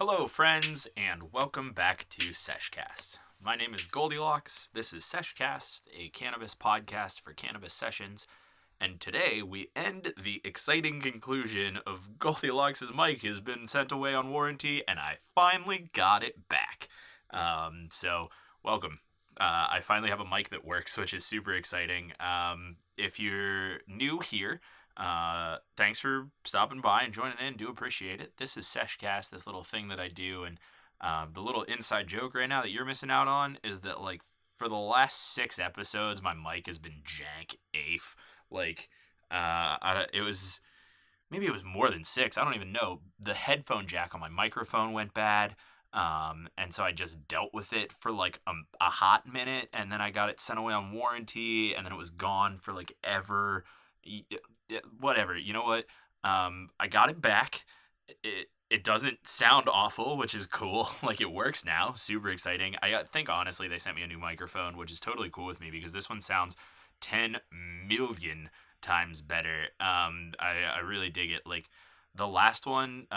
Hello, friends, and welcome back to Sesh Cast. My name is GLDLX. This is Sesh Cast, a cannabis podcast for cannabis sessions. And today we end the exciting conclusion of GLDLX's mic has been sent away on warranty, and I finally got it back. So welcome. I finally have a mic that works, which is super exciting. If you're new here, thanks for stopping by and joining in. Do appreciate it. This is Sesh Cast, this little thing that I do, and the little inside joke right now that you're missing out on is that, like, for the last 6 episodes, my mic has been jank AF. Like, it was more than 6. I don't even know. The headphone jack on my microphone went bad. And so I just dealt with it for like a hot minute, and then I got it sent away on warranty, and then it was gone for like ever. Whatever, you know what? I got it back. It doesn't sound awful, which is cool. Like, it works now. Super exciting. I think honestly they sent me a new microphone, which is totally cool with me because this one sounds 10 million times better. I really dig it. Like, the last one,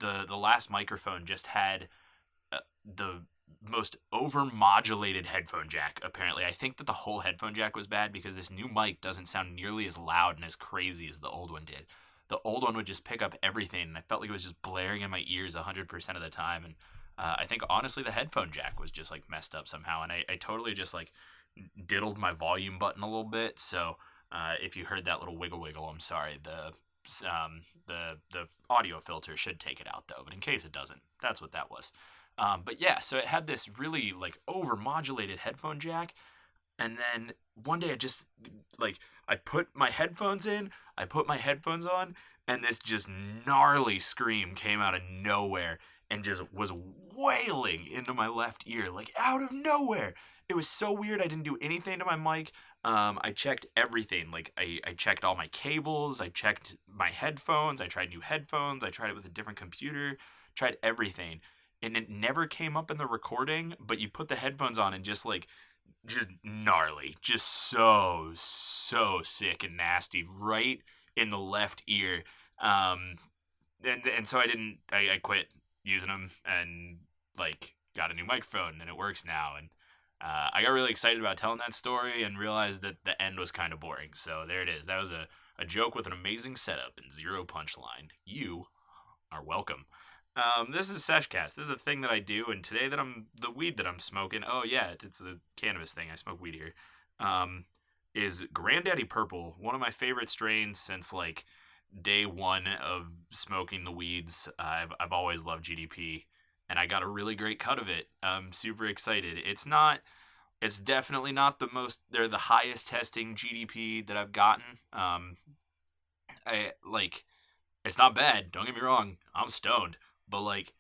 the last microphone just had the most overmodulated headphone jack, apparently. I think that the whole headphone jack was bad because this new mic doesn't sound nearly as loud and as crazy as the old one did. The old one would just pick up everything, and I felt like it was just blaring in my ears 100% of the time. And I think, honestly, the headphone jack was just, like, messed up somehow, and I totally just, like, diddled my volume button a little bit. So if you heard that little wiggle, I'm sorry. The audio filter should take it out, though, but in case it doesn't, that's what that was. But yeah, so it had this really, like, over-modulated headphone jack, and then one day I put my headphones in, I put my headphones on, and this just gnarly scream came out of nowhere and just was wailing into my left ear, like, out of nowhere. It was so weird. I didn't do anything to my mic. I checked everything. Like, I checked all my cables, I checked my headphones, I tried new headphones, I tried it with a different computer, tried everything. And it never came up in the recording, but you put the headphones on and just gnarly, just so sick and nasty right in the left ear. And so I quit using them and, like, got a new microphone, and it works now. And I got really excited about telling that story and realized that the end was kind of boring. So there it is. That was a joke with an amazing setup and 0 punchline. You are welcome. This is Sesh Cast. This is a thing that I do, and today the weed that I'm smoking, oh yeah, it's a cannabis thing, I smoke weed here, is Granddaddy Purple, one of my favorite strains since, like, day one of smoking the weeds. I've always loved GDP, and I got a really great cut of it. I'm super excited. It's definitely not they're the highest testing GDP that I've gotten. It's not bad, don't get me wrong, I'm stoned. But, like,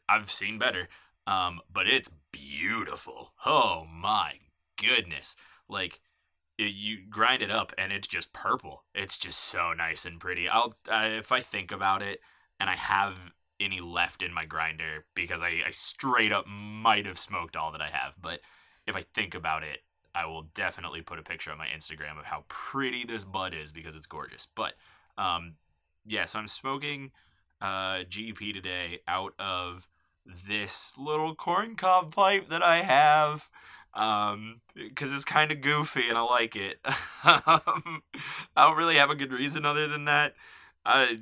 I've seen better. But it's beautiful. Oh my goodness. Like, you grind it up and it's just purple. It's just so nice and pretty. If I think about it and I have any left in my grinder, because I straight up might have smoked all that I have, but if I think about it, I will definitely put a picture on my Instagram of how pretty this bud is because it's gorgeous. But yeah, so I'm smoking GDP today out of this little corncob pipe that I have, because it's kind of goofy and I like it. I don't really have a good reason other than that. I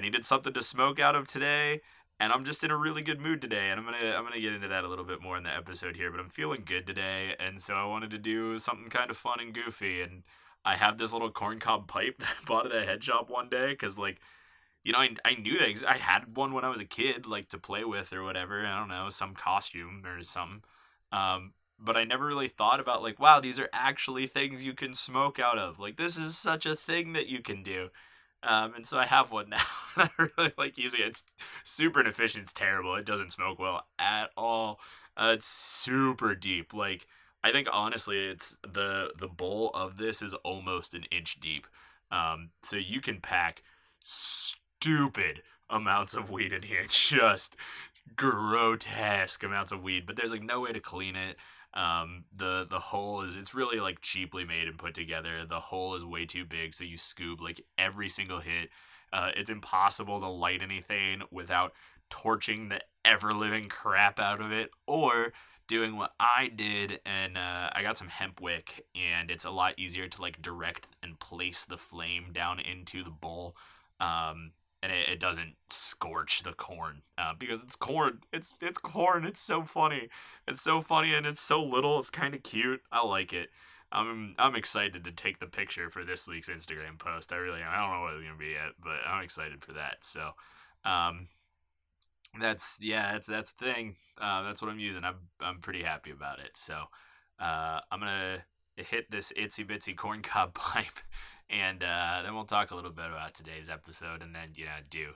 needed something to smoke out of today, and I'm just in a really good mood today, and I'm gonna get into that a little bit more in the episode here, but I'm feeling good today, and so I wanted to do something kind of fun and goofy, and I have this little corncob pipe that I bought at a head shop one day, because, like, you know, I knew that I had one when I was a kid, like, to play with or whatever. I don't know, some costume or something. But I never really thought about, like, wow, these are actually things you can smoke out of. Like, this is such a thing that you can do. And so I have one now. I really like using it. It's super inefficient. It's terrible. It doesn't smoke well at all. It's super deep. Like, I think, honestly, it's the bowl of this is almost an inch deep. So you can pack stupid amounts of weed in here, just grotesque amounts of weed, but there's, like, no way to clean it. The hole it's really, like, cheaply made and put together. The hole is way too big, so you scoop, like, every single hit. It's impossible to light anything without torching the ever-living crap out of it, or doing what I did, and I got some hemp wick, and it's a lot easier to like direct and place the flame down into the bowl, and it doesn't scorch the corn, because it's corn. It's corn. It's so funny. It's so funny, and it's so little. It's kind of cute. I like it. I'm excited to take the picture for this week's Instagram post. I really am. I don't know what it's gonna be yet, but I'm excited for that. So, that's the thing. That's what I'm using. I'm pretty happy about it. So, I'm gonna hit this itsy bitsy corn cob pipe, and then we'll talk a little bit about today's episode, and then do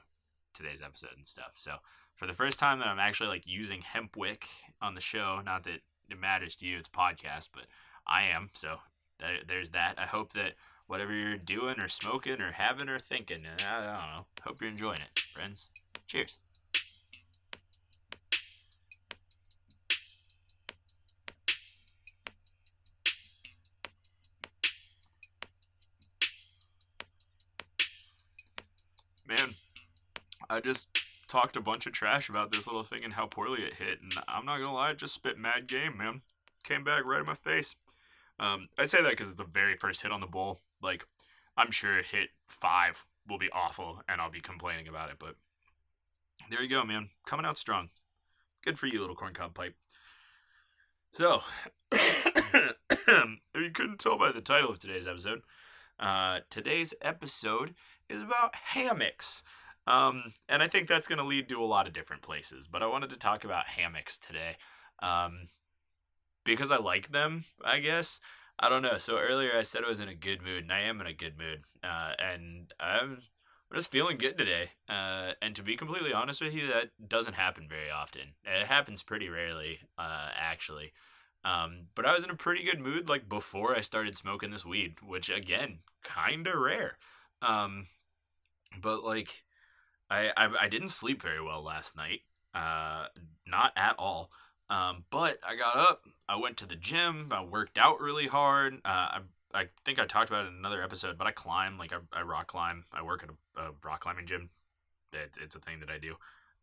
today's episode and stuff. So, for the first time that I'm actually like using hemp wick on the show, not that it matters to you, it's podcast, but I am. So there's that. I hope that whatever you're doing or smoking or having or thinking, and I don't know, hope you're enjoying it, friends. Cheers. Man, I just talked a bunch of trash about this little thing and how poorly it hit, and I'm not gonna lie, it just spit mad game, man. Came back right in my face. I say that because it's the very first hit on the bowl. Like, I'm sure hit 5 will be awful, and I'll be complaining about it, but there you go, man. Coming out strong. Good for you, little corncob pipe. So, if you couldn't tell by the title of today's episode is about hammocks. And I think that's going to lead to a lot of different places, but I wanted to talk about hammocks today. Because I like them, I guess. I don't know. So earlier I said I was in a good mood, and I am in a good mood. And I'm just feeling good today. And to be completely honest with you, that doesn't happen very often. It happens pretty rarely, actually. But I was in a pretty good mood, like, before I started smoking this weed, which, again, kind of rare. But, like, I didn't sleep very well last night. Not at all. But I got up, I went to the gym, I worked out really hard. I think I talked about it in another episode, but I climb, like I rock climb. I work at a rock climbing gym. It's a thing that I do.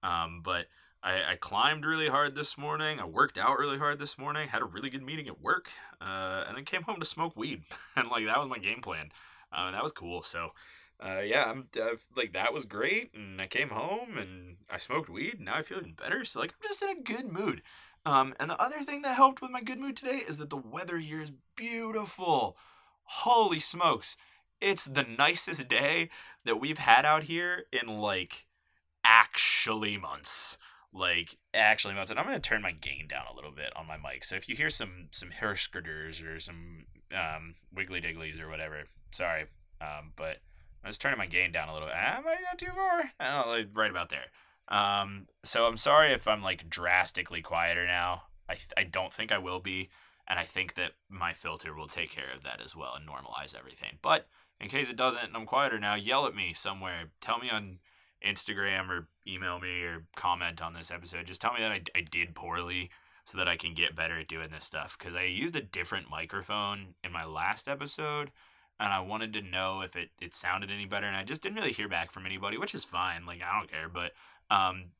But I climbed really hard this morning. I worked out really hard this morning, had a really good meeting at work, and then came home to smoke weed. And like, that was my game plan. That was cool. So, like, that was great. And I came home and I smoked weed, and now I feel even better. So like, I'm just in a good mood. And the other thing that helped with my good mood today is that the weather here is beautiful. Holy smokes. It's the nicest day that we've had out here in, like, actually months. Like, actually months. And I'm going to turn my gain down a little bit on my mic. So if you hear some Hirschgerders or some Wiggly Digglies or whatever, sorry. But I'm just turning my gain down a little bit. I might go too far. Oh, like, right about there. So I'm sorry if I'm, like, drastically quieter now. I don't think I will be, and I think that my filter will take care of that as well and normalize everything. But in case it doesn't and I'm quieter now, yell at me somewhere. Tell me on Instagram or email me or comment on this episode. Just tell me that I did poorly so that I can get better at doing this stuff, because I used a different microphone in my last episode, and I wanted to know if it sounded any better, and I just didn't really hear back from anybody, which is fine. Like, I don't care, but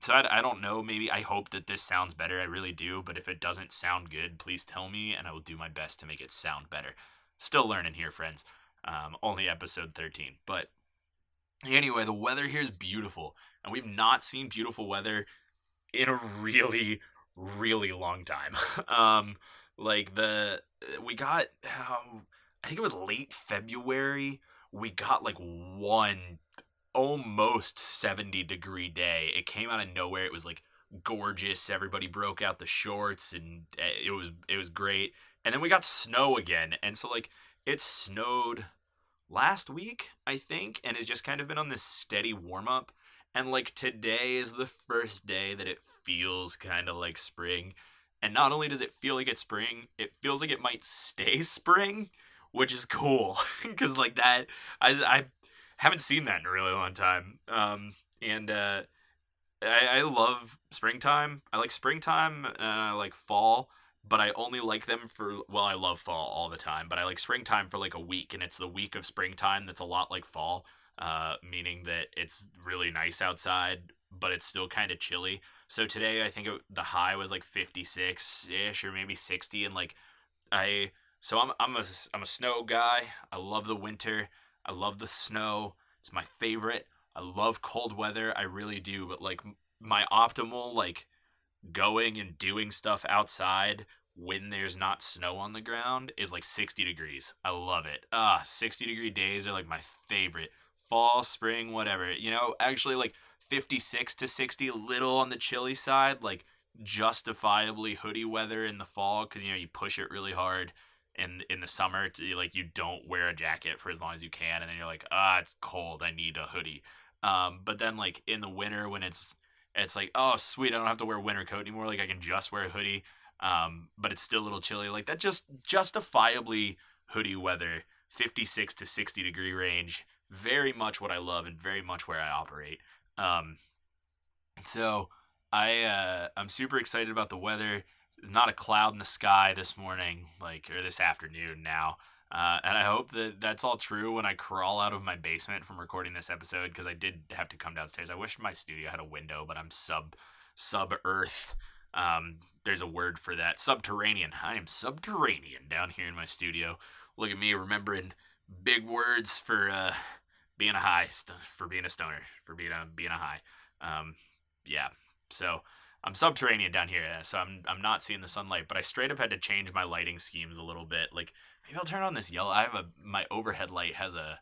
so I don't know, maybe I hope that this sounds better. I really do, but if it doesn't sound good, please tell me, and I will do my best to make it sound better. Still learning here, friends. Only episode 13, but anyway, the weather here is beautiful, and we've not seen beautiful weather in a really, really long time. Like, we got, I think it was late February, we got like one almost 70-degree day. It came out of nowhere. It was like gorgeous. Everybody broke out the shorts, and it was great. And then we got snow again, and so like, it snowed last week, I think, and it's just kind of been on this steady warm up. And like, today is the first day that it feels kind of like spring. And not only does it feel like it's spring, it feels like it might stay spring, which is cool, because like, that I haven't seen that in a really long time. And I love springtime. I like springtime, and I like fall, but I only like them for, well, I love fall all the time, but I like springtime for like a week, and it's the week of springtime that's a lot like fall, meaning that it's really nice outside, but it's still kind of chilly. So today I think the high was like 56 ish or maybe 60, and like I so I'm a snow guy. I love the winter. I love the snow. It's my favorite. I love cold weather. I really do. But like my optimal like going and doing stuff outside when there's not snow on the ground is like 60 degrees. I love it. 60-degree days are like my favorite. Fall, spring, whatever. Actually like 56 to 60, a little on the chilly side, like justifiably hoodie weather in the fall because you push it really hard. And in the summer, like you don't wear a jacket for as long as you can, and then you're like, it's cold, I need a hoodie. But then like in the winter when it's like, oh sweet, I don't have to wear a winter coat anymore. Like I can just wear a hoodie. But it's still a little chilly. Like that just justifiably hoodie weather, 56 to 60-degree range. Very much what I love and very much where I operate. So I'm super excited about the weather. There's not a cloud in the sky this morning, or this afternoon now. And I hope that that's all true when I crawl out of my basement from recording this episode, because I did have to come downstairs. I wish my studio had a window, but I'm sub-earth. There's a word for that. Subterranean. I am subterranean down here in my studio. Look at me remembering big words for being a for being a stoner, for being a high. Yeah. So I'm subterranean down here, so I'm not seeing the sunlight, but I straight up had to change my lighting schemes a little bit. Like maybe I'll turn on this yellow. My overhead light has a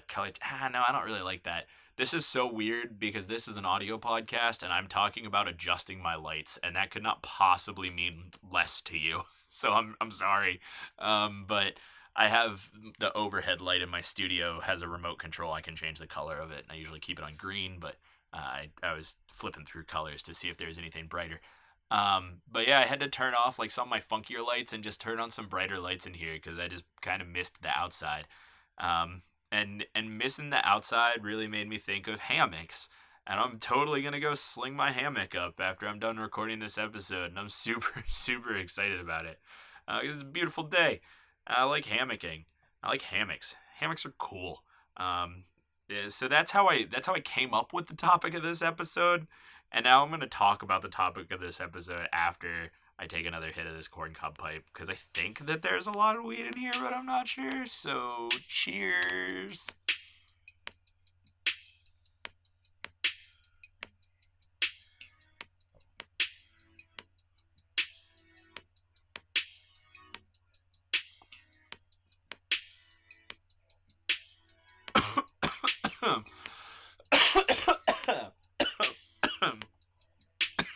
color. No, I don't really like that. This is so weird because this is an audio podcast and I'm talking about adjusting my lights, and that could not possibly mean less to you. So I'm sorry. But I have the overhead light in my studio has a remote control. I can change the color of it, and I usually keep it on green, but I was flipping through colors to see if there's anything brighter. But yeah, I had to turn off like some of my funkier lights and just turn on some brighter lights in here because I just kind of missed the outside. And missing the outside really made me think of hammocks. And I'm totally going to go sling my hammock up after I'm done recording this episode. And I'm super, super excited about it. It's a beautiful day. I like hammocking. I like hammocks. Hammocks are cool. Yeah, so that's how I came up with the topic of this episode. And now I'm going to talk about the topic of this episode after I take another hit of this corncob pipe, because I think that there's a lot of weed in here, but I'm not sure. So, cheers.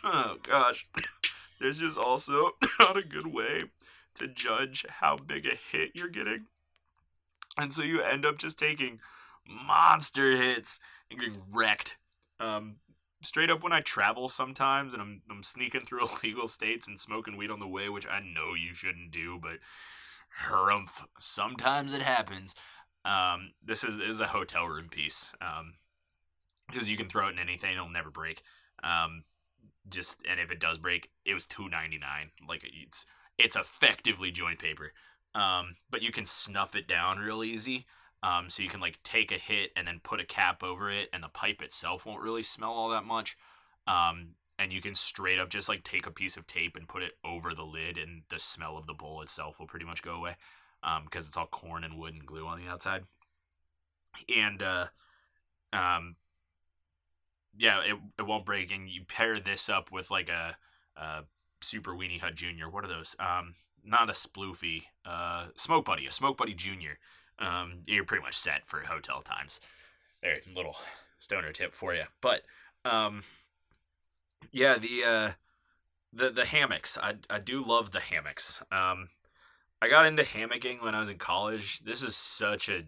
Oh, gosh. There's just also not a good way to judge how big a hit you're getting. And so you end up just taking monster hits and getting wrecked. Straight up when I travel sometimes and I'm sneaking through illegal states and smoking weed on the way, which I know you shouldn't do, but harumph, sometimes it happens. This is a hotel room piece. Because you can throw it in anything, it'll never break. And if it does break, it was $2.99. Like it's effectively joint paper. But you can snuff it down real easy. So you can like take a hit and then put a cap over it, and the pipe itself won't really smell all that much. And you can straight up just like take a piece of tape and put it over the lid, and the smell of the bowl itself will pretty much go away. Because it's all corn and wood and glue on the outside. And yeah, it won't break, and you pair this up with like a Super Weenie Hut Jr. What are those? Not a sploofy, a Smoke Buddy Jr. You're pretty much set for hotel times. There, little stoner tip for you. But yeah, the hammocks. I do love the hammocks. I got into hammocking when I was in college. This is such a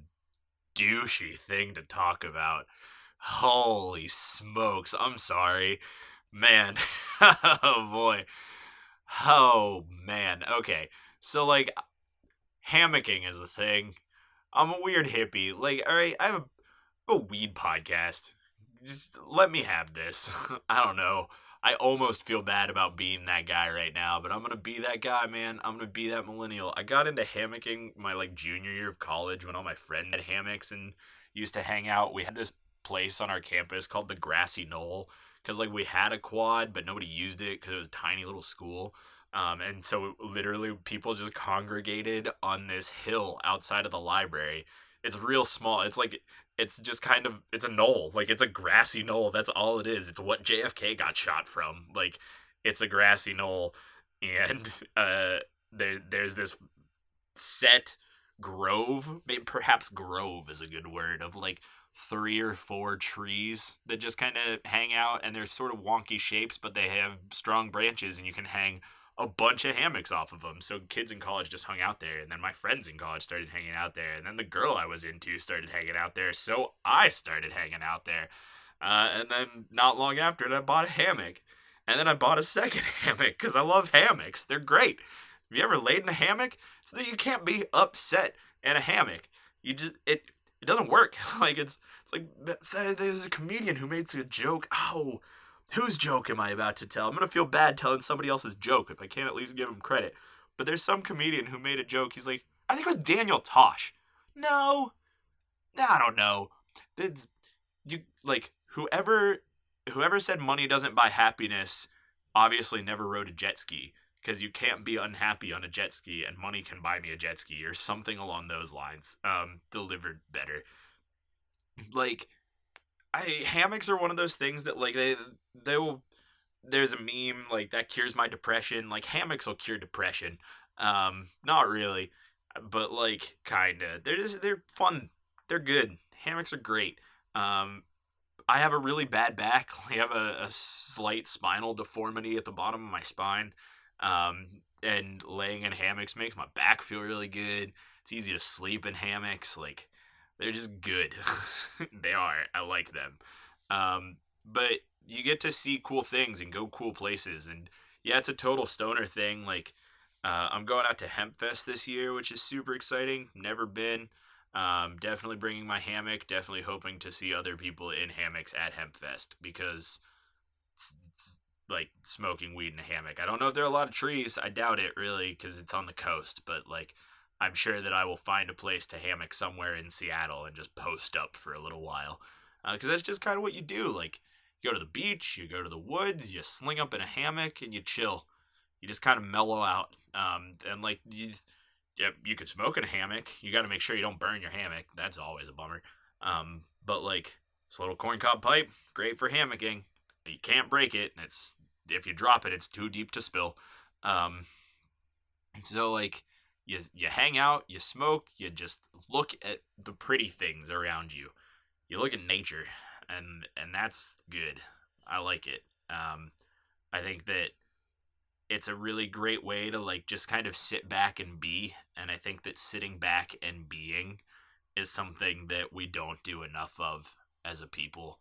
douchey thing to talk about. Holy smokes, I'm sorry. Man. Oh boy. Oh man. Okay. So like hammocking is a thing. I'm a weird hippie. Like, alright, I have a weed podcast. Just let me have this. I don't know. I almost feel bad about being that guy right now, but I'm gonna be that guy, man. I'm gonna be that millennial. I got into hammocking my like junior year of college when all my friends had hammocks and used to hang out. We had this place on our campus called the Grassy Knoll, because like we had a quad, but nobody used it because it was a tiny little school. And so literally people just congregated on this hill outside of the library. It's real small. It's like it's just kind of it's a knoll. Like it's a grassy knoll. That's all it is. It's what JFK got shot from. Like it's a grassy knoll, and there's this set grove, maybe perhaps grove is a good word, of like 3 or 4 trees that just kind of hang out, and they're sort of wonky shapes, but they have strong branches, and you can hang a bunch of hammocks off of them. So kids in college just hung out there, and then my friends in college started hanging out there, and then the girl I was into started hanging out there, so I started hanging out there. And then not long after it, I bought a hammock, and then I bought a second hammock because I love hammocks. They're great. Have you ever laid in a hammock? So that you can't be upset in a hammock. You just it doesn't work. Like it's like there's a comedian who made a joke. Oh, whose joke am I about to tell? I'm gonna feel bad telling somebody else's joke if I can't at least give him credit. But there's some comedian who made a joke. He's like, I think it was Daniel Tosh. No, I don't know. It's, you like whoever said money doesn't buy happiness obviously never rode a jet ski, because you can't be unhappy on a jet ski and money can buy me a jet ski or something along those lines. Delivered better. Like hammocks are one of those things that like they'll there's a meme like that cures my depression. Like hammocks will cure depression. Not really, but like kinda. They're fun. They're good. Hammocks are great. I have a really bad back. I have a slight spinal deformity at the bottom of my spine. And laying in hammocks makes my back feel really good. It's easy to sleep in hammocks. Like, they're just good. They are. I like them. But you get to see cool things and go cool places. And yeah, it's a total stoner thing. Like, I'm going out to Hempfest this year, which is super exciting. Never been. Definitely bringing my hammock. Definitely hoping to see other people in hammocks at Hempfest, because it's like smoking weed in a hammock. I don't know if there are a lot of trees. I doubt it really, because it's on the coast. But like, I'm sure that I will find a place to hammock somewhere in Seattle and just post up for a little while, because that's just kind of what you do. Like, you go to the beach, you go to the woods, you sling up in a hammock, and you chill. You just kind of mellow out. And like you could smoke in a hammock. You got to make sure you don't burn your hammock. That's always a bummer. But like this little corncob pipe, great for hammocking. You can't break it. It's if you drop it, it's too deep to spill. So like you hang out, you smoke, you just look at the pretty things around you. You look at nature, and that's good. I like it. I think that it's a really great way to like just kind of sit back and be, and I think that sitting back and being is something that we don't do enough of as a people.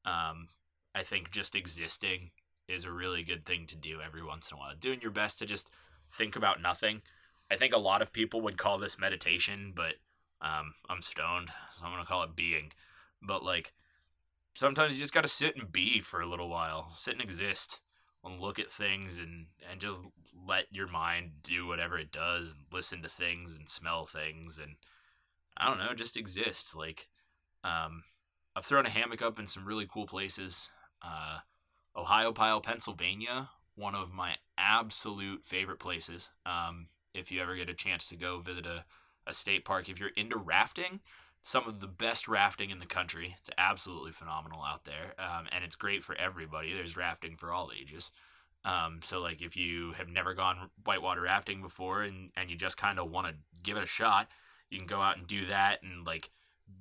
I think just existing is a really good thing to do every once in a while. Doing your best to just think about nothing. I think a lot of people would call this meditation, but I'm stoned, so I'm gonna call it being. But like sometimes you just gotta sit and be for a little while, sit and exist, and look at things and just let your mind do whatever it does, and listen to things and smell things, and I don't know, just exist. Like I've thrown a hammock up in some really cool places. Ohiopyle, Pennsylvania, one of my absolute favorite places. If you ever get a chance to go visit a state park, if you're into rafting, some of the best rafting in the country. It's absolutely phenomenal out there, and it's great for everybody. There's rafting for all ages. So like if you have never gone whitewater rafting before and you just kind of want to give it a shot, you can go out and do that and like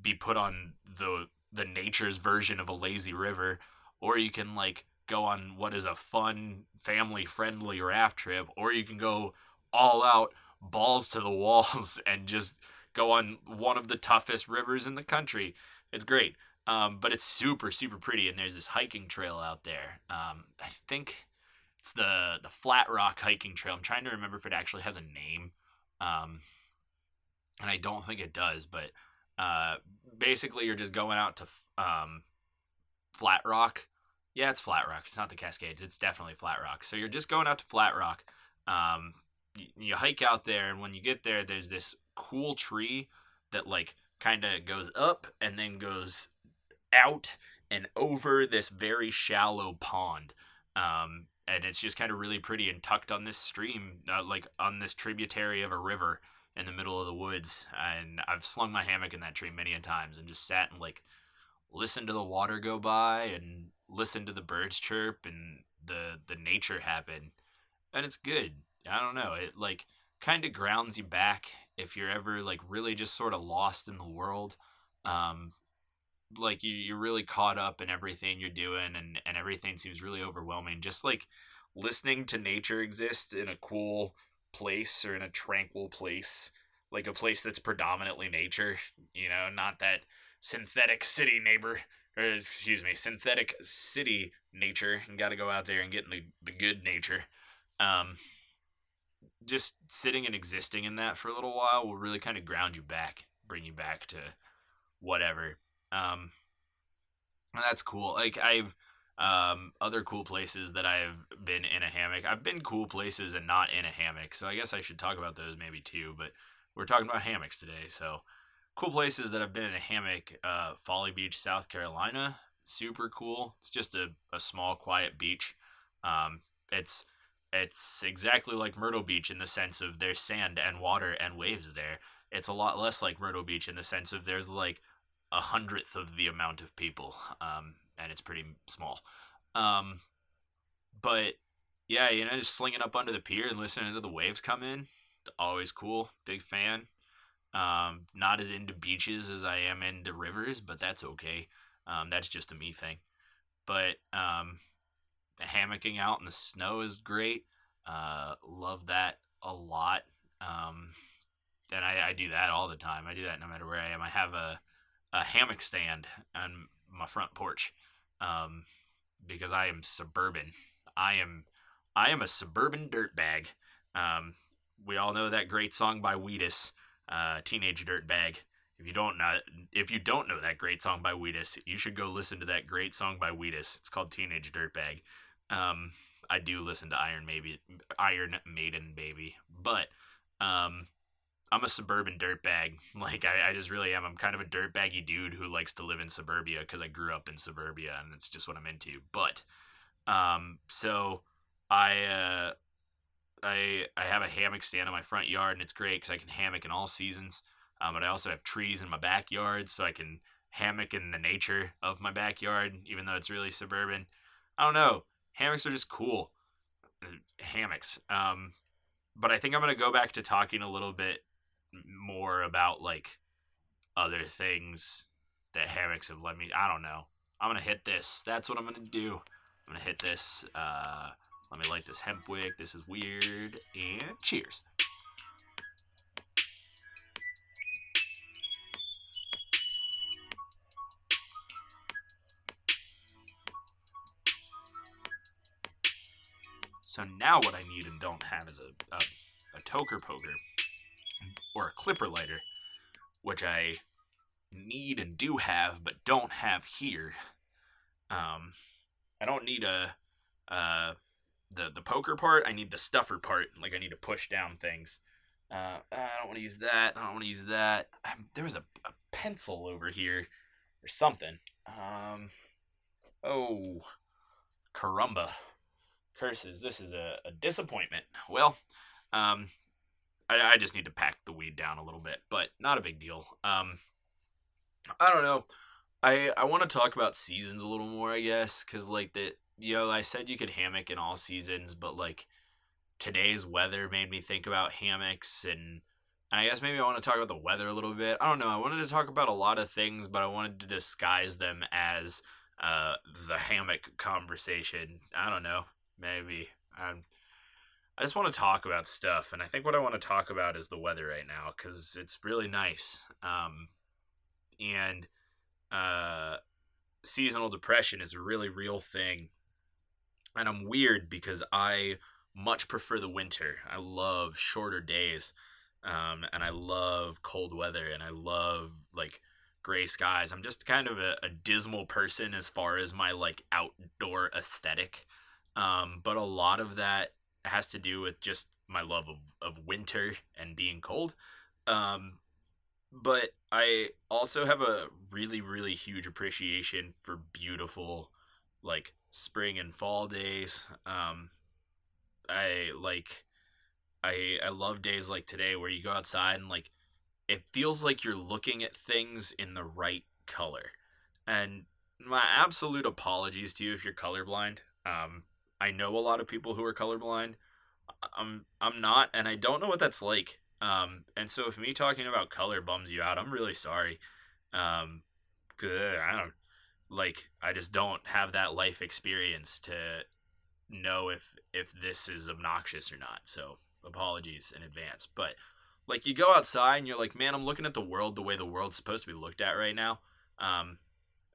be put on the nature's version of a lazy river, or you can like go on what is a fun family-friendly raft trip, or you can go all out, balls to the walls, and just go on one of the toughest rivers in the country. It's great, but it's super, super pretty, and there's this hiking trail out there. I think it's the Flat Rock hiking trail. I'm trying to remember if it actually has a name, and I don't think it does, but basically you're just going out to Flat Rock. Yeah, it's Flat Rock. It's not the Cascades. It's definitely Flat Rock. So you're just going out to Flat Rock. You hike out there, and when you get there, there's this cool tree that like kind of goes up and then goes out and over this very shallow pond. And it's just kind of really pretty and tucked on this stream, like on this tributary of a river in the middle of the woods. And I've slung my hammock in that tree many a times and just sat and like listened to the water go by and listened to the birds chirp and the nature happen. And it's good. I don't know. It like kind of grounds you back if you're ever like really just sort of lost in the world. Um, like you're really caught up in everything you're doing and everything seems really overwhelming. Just like listening to nature exist in a cool place or in a tranquil place, like a place that's predominantly nature, not that synthetic city neighbor, or excuse me, synthetic city nature, and got to go out there and get in the good nature. Um, just sitting and existing in that for a little while will really kind of ground you back, bring you back to whatever. Um, that's cool. Like I've other cool places that I've been in a hammock. I've been cool places and not in a hammock, so I guess I should talk about those maybe too. But we're talking about hammocks today, so cool places that I've been in a hammock. Folly Beach, South Carolina, super cool. It's just a small, quiet beach. Um, it's it's exactly like Myrtle Beach in the sense of there's sand and water and waves there. It's a lot less like Myrtle Beach in the sense of there's like 100th of the amount of people, and it's pretty small. Um, but yeah, just slinging up under the pier and listening to the waves come in, always cool. Big fan. Not as into beaches as I am into rivers, but that's okay. That's just a me thing. But hammocking out in the snow is great. Love that a lot. Um, and I do that all the time. I do that no matter where I am. I have a hammock stand on my front porch, um, because I am suburban. I am a suburban dirtbag. We all know that great song by Wheatus, Teenage Dirtbag. If you don't know that great song by Wheatus, you should go listen to that great song by Wheatus. It's called Teenage Dirtbag. I do listen to Iron Maiden, baby, but I'm a suburban dirtbag. Like I just really am. I'm kind of a dirtbaggy dude who likes to live in suburbia because I grew up in suburbia and it's just what I'm into. But so I I have a hammock stand in my front yard and it's great because I can hammock in all seasons. But I also have trees in my backyard, so I can hammock in the nature of my backyard, even though it's really suburban. I don't know. Hammocks are just cool. Hammocks. But I think I'm gonna go back to talking a little bit more about like other things that hammocks have let me. I don't know. I'm gonna hit this. That's what I'm gonna do. I'm gonna hit this. Let me light this hemp wick. This is weird. And cheers. So now what I need and don't have is a toker poker or a clipper lighter, which I need and do have but don't have here. I don't need the poker part. I need the stuffer part. Like I need to push down things. I don't want to use that. I don't want to use that. There was a pencil over here or something. Oh, caramba. Curses, this is a disappointment. Well, I just need to pack the weed down a little bit, but not a big deal. I don't know. I want to talk about seasons a little more, I guess, because like I said you could hammock in all seasons, but like today's weather made me think about hammocks, and I guess maybe I want to talk about the weather a little bit. I don't know. I wanted to talk about a lot of things, but I wanted to disguise them as the hammock conversation. I don't know. Maybe. I just want to talk about stuff, and I think what I want to talk about is the weather right now, because it's really nice. And seasonal depression is a really real thing. And I'm weird because I much prefer the winter. I love shorter days, and I love cold weather, and I love, like, gray skies. I'm just kind of a dismal person as far as my, like, outdoor aesthetic. But a lot of that has to do with just my love of winter and being cold. But I also have a really, really huge appreciation for beautiful, like, spring and fall days. I like I love days like today where you go outside and like it feels like you're looking at things in the right color. And my absolute apologies to you if you're colorblind. I know a lot of people who are colorblind. I'm not, and I don't know what that's like. And so if me talking about color bums you out, I'm really sorry. Um, 'Cause I don't like. I just don't have that life experience to know if this is obnoxious or not. So apologies in advance. But like you go outside and you're like, man, I'm looking at the world the way the world's supposed to be looked at right now. Um,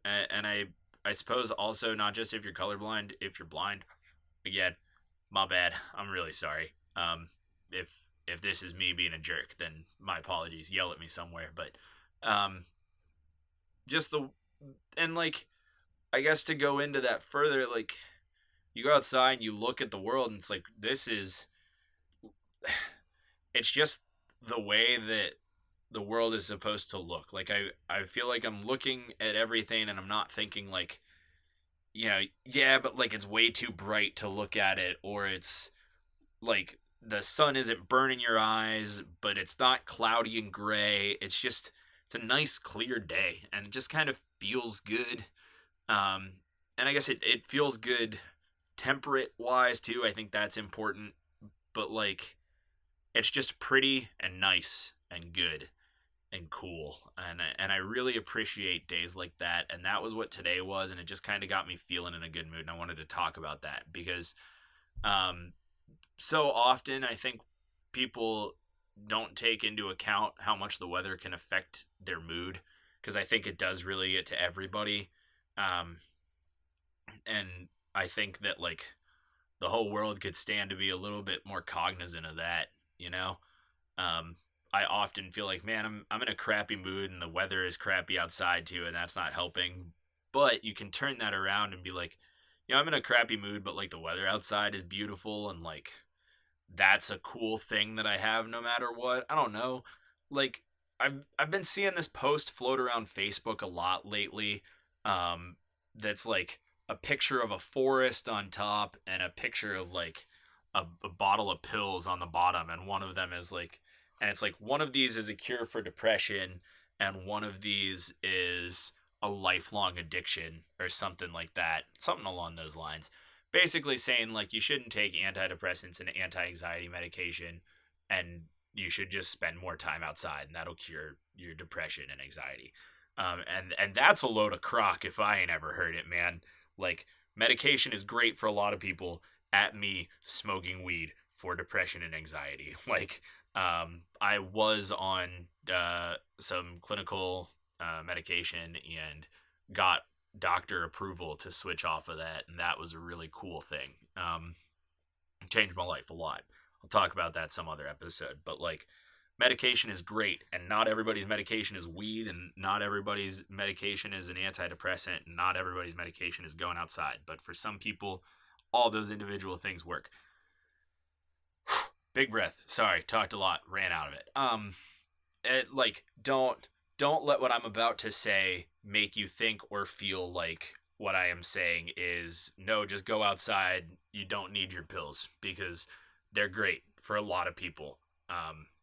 and I suppose also not just if you're colorblind, if you're blind. Again, my bad. I'm really sorry. If this is me being a jerk, then my apologies. Yell at me somewhere. But um, just the and like I guess to go into that further, like you go outside and you look at the world and it's like this is it's just the way that the world is supposed to look. Like I feel like I'm looking at everything and I'm not thinking like, yeah, but like it's way too bright to look at it, or it's like the sun isn't burning your eyes, but it's not cloudy and gray. It's a nice clear day and it just kind of feels good. Um and I guess it feels good temperate wise too. I think that's important. But like it's just pretty and nice and good and cool, and I really appreciate days like that, and that was what today was, and it just kind of got me feeling in a good mood, and I wanted to talk about that because um so often I think people don't take into account how much the weather can affect their mood, because I think it does really get to everybody. um and I think that like the whole world could stand to be a little bit more cognizant of that, you know? Um, I often feel like, man, I'm in a crappy mood and the weather is crappy outside too, and that's not helping. But you can turn that around and be like, I'm in a crappy mood, but like the weather outside is beautiful, and like that's a cool thing that I have no matter what. I don't know. Like I've been seeing this post float around Facebook a lot lately. That's like a picture of a forest on top and a picture of like a bottle of pills on the bottom, and one of them is like, and it's like one of these is a cure for depression and one of these is a lifelong addiction or something like that, something along those lines, basically saying like you shouldn't take antidepressants and anti-anxiety medication, and you should just spend more time outside and that'll cure your depression and anxiety. And that's a load of crock if I ain't ever heard it, man. Like medication is great for a lot of people, at me smoking weed for depression and anxiety. Like I was on some clinical medication and got doctor approval to switch off of that, and that was a really cool thing. Changed my life a lot. I'll talk about that some other episode, but like medication is great, and not everybody's medication is weed, and not everybody's medication is an antidepressant, and not everybody's medication is going outside, but for some people all those individual things work. Big breath. Sorry, talked a lot, ran out of it. Like don't let what I'm about to say make you think or feel like what I am saying is no, just go outside. You don't need your pills, because they're great for a lot of people.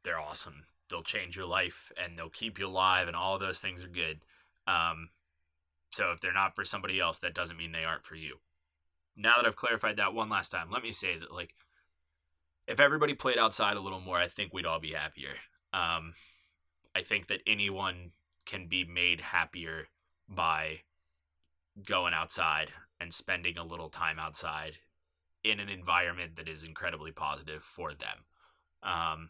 They're awesome. They'll change your life and they'll keep you alive, and all those things are good. Um, so if they're not for somebody else, that doesn't mean they aren't for you. Now that I've clarified that one last time, let me say that like if everybody played outside a little more, I think we'd all be happier. Um, I think that anyone can be made happier by going outside and spending a little time outside in an environment that is incredibly positive for them. Um,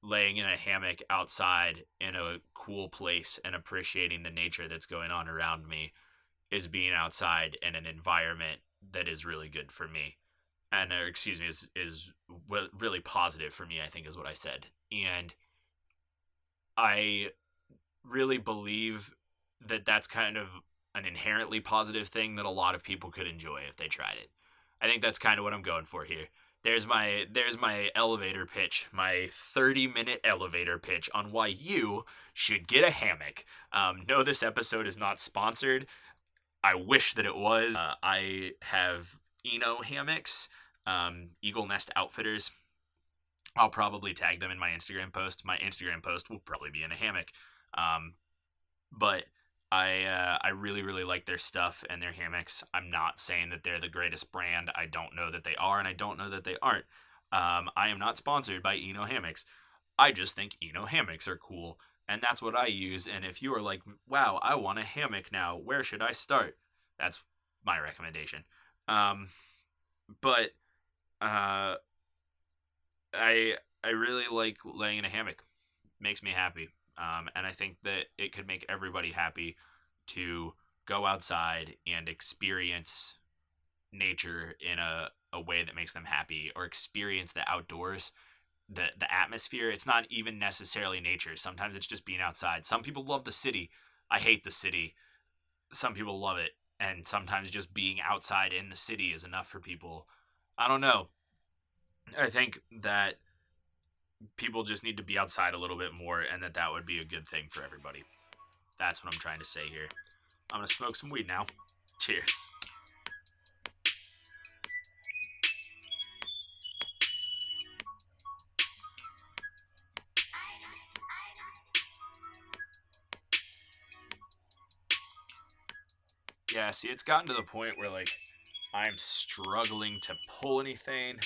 Laying in a hammock outside in a cool place and appreciating the nature that's going on around me is being outside in an environment that is really good for me. And excuse me, is really positive for me, I think is what I said. And I really believe that that's kind of an inherently positive thing that a lot of people could enjoy if they tried it. I think that's kind of what I'm going for here. there's my elevator pitch, my 30-minute elevator pitch on why you should get a hammock. No, this episode is not sponsored. I wish that it was. I have Hammocks, Eagle Nest Outfitters. I'll probably tag them in my Instagram post. My Instagram post will probably be in a hammock. But I really, really like their stuff and their hammocks. I'm not saying that they're the greatest brand. I don't know that they are, and I don't know that they aren't. I am not sponsored by Hammocks. I just think hammocks are cool, and that's what I use. And if you are like, wow, I want a hammock now, where should I start? That's my recommendation. But I really like laying in a hammock. Makes me happy. And I think that it could make everybody happy to go outside and experience nature in a way that makes them happy, or experience the outdoors, the atmosphere. It's not even necessarily nature. Sometimes it's just being outside. Some people love the city. I hate the city. Some people love it. And sometimes just being outside in the city is enough for people. I don't know. I think that people just need to be outside a little bit more, and that would be a good thing for everybody. That's what I'm trying to say here. I'm going to smoke some weed now. Cheers. Yeah, see, it's gotten to the point where, like, I'm struggling to pull anything.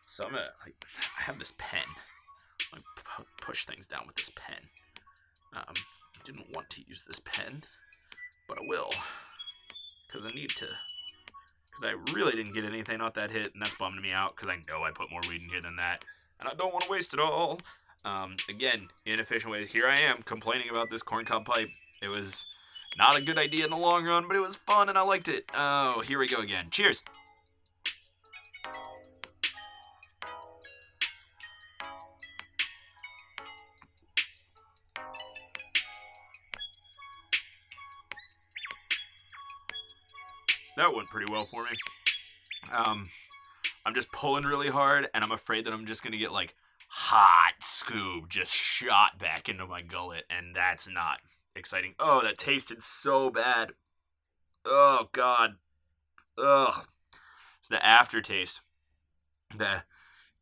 So I'm going to, like, I have this pen. I push things down with this pen. I didn't want to use this pen, but I will, because I need to. Because I really didn't get anything off that hit, and that's bumming me out, because I know I put more weed in here than that, and I don't want to waste it all. Again, inefficient ways. Here I am complaining about this corncob pipe. It was not a good idea in the long run, but it was fun, and I liked it. Oh, here we go again. Cheers. That went pretty well for me. I'm just pulling really hard, and I'm afraid that I'm just gonna get like hot scoob just shot back into my gullet, and that's not exciting. Oh, that tasted so bad. Oh God. Ugh. It's the aftertaste. The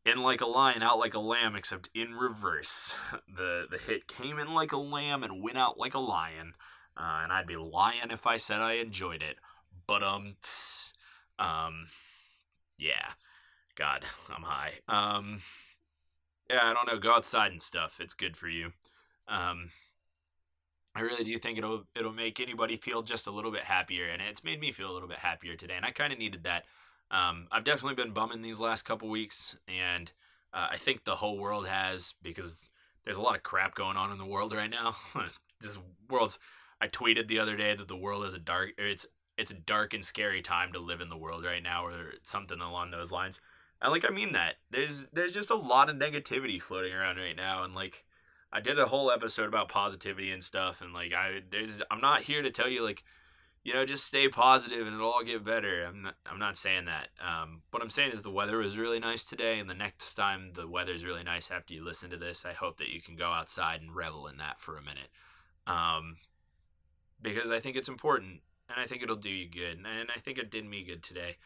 in like a lion, out like a lamb, except in reverse. The hit came in like a lamb and went out like a lion. And I'd be lying if I said I enjoyed it. But yeah. God, I'm high. Yeah, I don't know. Go outside and stuff. It's good for you. I really do think it'll make anybody feel just a little bit happier, and it's made me feel a little bit happier today, and I kind of needed that. I've definitely been bumming these last couple weeks, and I think the whole world has, because there's a lot of crap going on in the world right now. Just world's. I tweeted the other day that the world is it's a dark and scary time to live in the world right now, or something along those lines. And like, I mean that. There's just a lot of negativity floating around right now, and like, I did a whole episode about positivity and stuff, and like, I'm not here to tell you like, just stay positive and it'll all get better. I'm not saying that. What I'm saying is the weather was really nice today, and the next time the weather's really nice after you listen to this, I hope that you can go outside and revel in that for a minute. Because I think it's important, and I think it'll do you good, and I think it did me good today.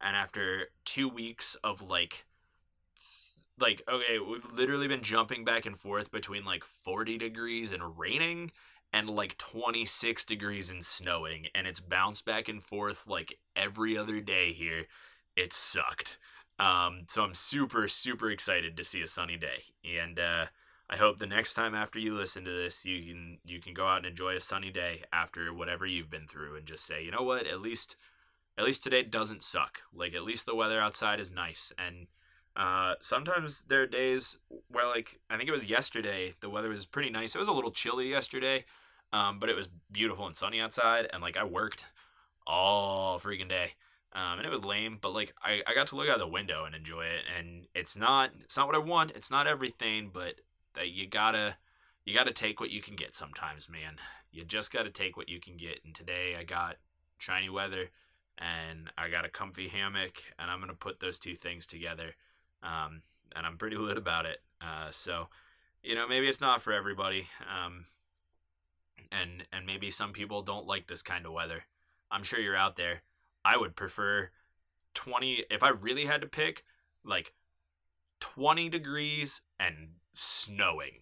And after 2 weeks of like, okay, we've literally been jumping back and forth between like 40 degrees and raining and like 26 degrees and snowing, and it's bounced back and forth like every other day here. It sucked. So I'm super, super excited to see a sunny day, and I hope the next time after you listen to this, you can go out and enjoy a sunny day after whatever you've been through, and just say, you know what, at least today doesn't suck. Like, at least the weather outside is nice. And sometimes there are days where, like, I think it was yesterday, the weather was pretty nice. It was a little chilly yesterday, but it was beautiful and sunny outside, and like, I worked all freaking day. And it was lame, but like, I got to look out the window and enjoy it. And it's not what I want. It's not everything, but that you gotta take what you can get sometimes, man. You just gotta take what you can get. And today I got shiny weather, and I got a comfy hammock, and I'm gonna put those two things together, And I'm pretty lit about it. So, maybe it's not for everybody. And maybe some people don't like this kind of weather. I'm sure you're out there. I would prefer 20, if I really had to pick, like 20 degrees and snowing.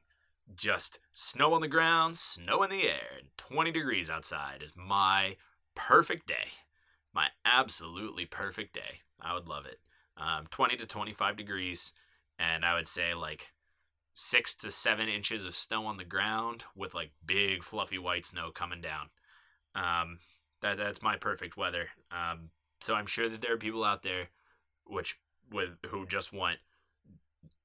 Just snow on the ground, snow in the air, and 20 degrees outside is my perfect day. My absolutely perfect day. I would love it. 20 to 25 degrees, and I would say like 6 to 7 inches of snow on the ground with like big fluffy white snow coming down. That's my perfect weather. So I'm sure that there are people out there who just want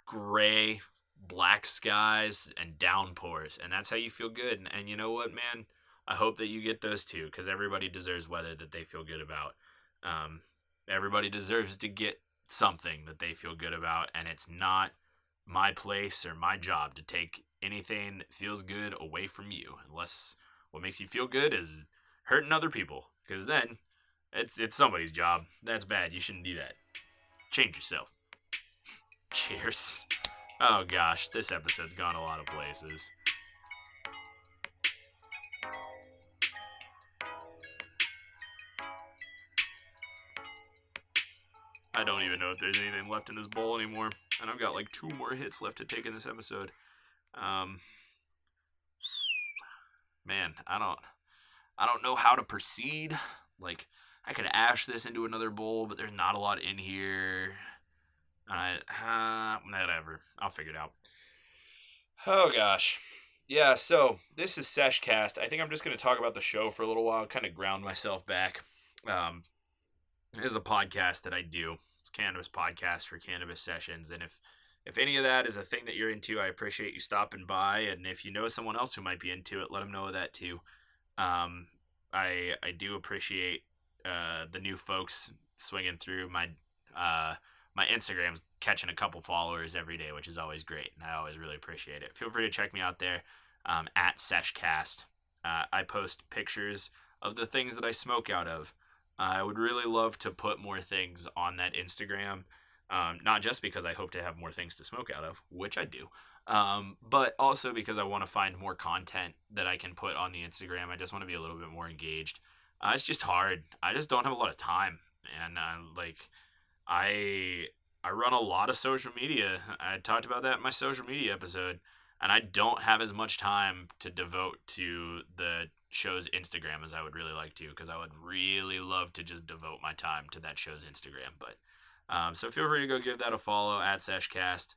gray, black skies and downpours, and that's how you feel good. And you know what, man? I hope that you get those too, because everybody deserves weather that they feel good about. Everybody deserves to get something that they feel good about, and it's not my place or my job to take anything that feels good away from you, unless what makes you feel good is hurting other people, because then it's somebody's job. That's bad. You shouldn't do that. Change yourself. Cheers. Oh gosh, this episode's gone a lot of places. I don't even know if there's anything left in this bowl anymore, and I've got like 2 more hits left to take in this episode. Man, I don't know how to proceed. Like, I could ash this into another bowl, but there's not a lot in here. Whatever. I'll figure it out. Oh gosh. Yeah, so this is Sesh Cast. I think I'm just going to talk about the show for a little while, kind of ground myself back. This is a podcast that I do. It's a cannabis podcast for cannabis sessions, and if any of that is a thing that you're into, I appreciate you stopping by. And if you know someone else who might be into it, let them know that too. I do appreciate the new folks swinging through my Instagram's catching a couple followers every day, which is always great, and I always really appreciate it. Feel free to check me out there at Sesh Cast. I post pictures of the things that I smoke out of. I would really love to put more things on that Instagram, not just because I hope to have more things to smoke out of, which I do, but also because I want to find more content that I can put on the Instagram. I just want to be a little bit more engaged. It's just hard. I just don't have a lot of time, and I run a lot of social media. I talked about that in my social media episode, and I don't have as much time to devote to the show's Instagram as I would really like to, because I would really love to just devote my time to that show's Instagram. But so feel free to go give that a follow at SeshCast,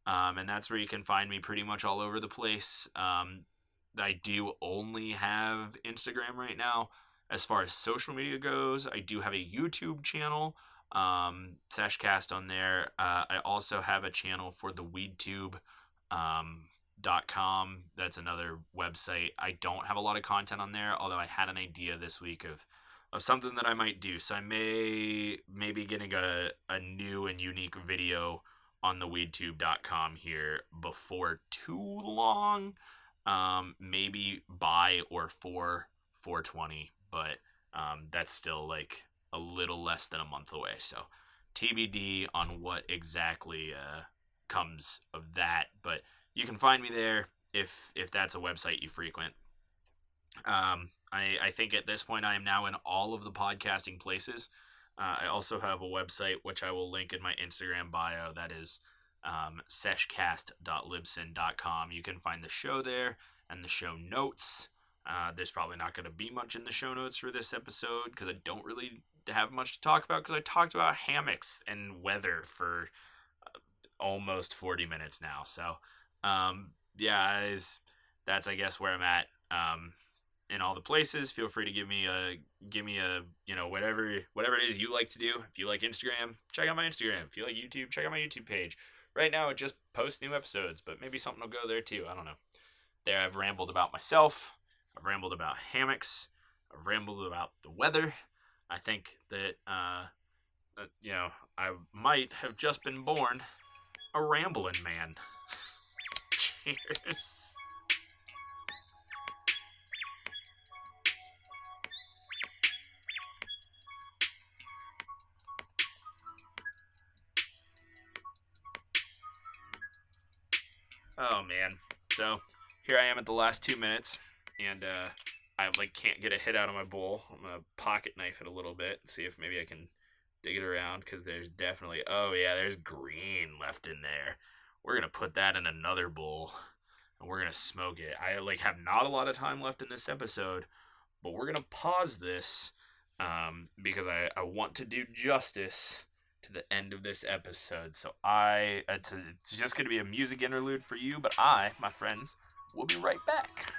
and that's where you can find me pretty much all over the place. I do only have Instagram right now. As far as social media goes, I do have a YouTube channel, SeshCast on there. I also have a channel for the WeedTube, .com. That's another website. I don't have a lot of content on there, although I had an idea this week of something that I might do. So I may be getting a new and unique video on the weedtube.com here before too long. Maybe by or for 420, but that's still like a little less than a month away. So TBD on what exactly comes of that, but you can find me there if that's a website you frequent. I think at this point I am now in all of the podcasting places. I also have a website which I will link in my Instagram bio. That is seshcast.libsyn.com. You can find the show there and the show notes. There's probably not going to be much in the show notes for this episode because I don't really have much to talk about, because I talked about hammocks and weather for almost 40 minutes now. So yeah, that's I guess where I'm at in all the places. Feel free to give me a whatever it is you like to do. If you like Instagram, check out my Instagram. If you like YouTube, check out my YouTube page. Right now it just posts new episodes, but maybe something will go there too. I don't know. There I've rambled about myself. I've rambled about hammocks. I've rambled about the weather. I think that I might have just been born a rambling man. Cheers. Oh man. So here I am at the last 2 minutes, and I like can't get a hit out of my bowl. I'm gonna pocket knife it a little bit, see if maybe I can dig it around, because there's definitely, oh yeah, there's green left in there. We're gonna put that in another bowl, and we're gonna smoke it. I like have not a lot of time left in this episode, but we're gonna pause this because I want to do justice to the end of this episode. So it's just gonna be a music interlude for you, but I, my friends, will be right back.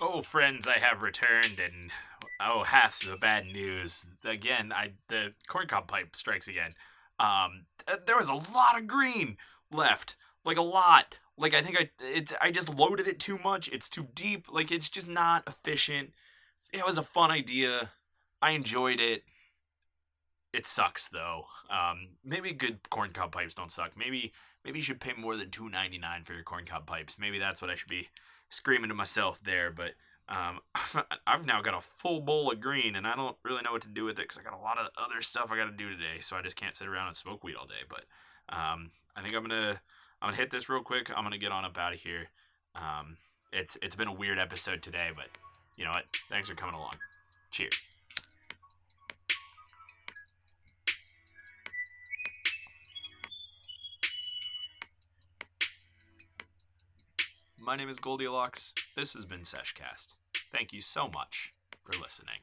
Oh, friends, I have returned, and oh, hath the bad news again. The corncob pipe strikes again. There was a lot of green left, like a lot. Like I just loaded it too much. It's too deep. Like it's just not efficient. It was a fun idea. I enjoyed it. It sucks though. Maybe good corncob pipes don't suck. Maybe you should pay more than $2.99 for your corncob pipes. Maybe that's what I should be screaming to myself there. But I've now got a full bowl of green, and I don't really know what to do with it because I got a lot of other stuff I got to do today. So I just can't sit around and smoke weed all day. But I think I'm gonna hit this real quick. I'm gonna get on up out of here. It's been a weird episode today, but you know what? Thanks for coming along. Cheers. My name is GLDLX. This has been Sesh Cast. Thank you so much for listening.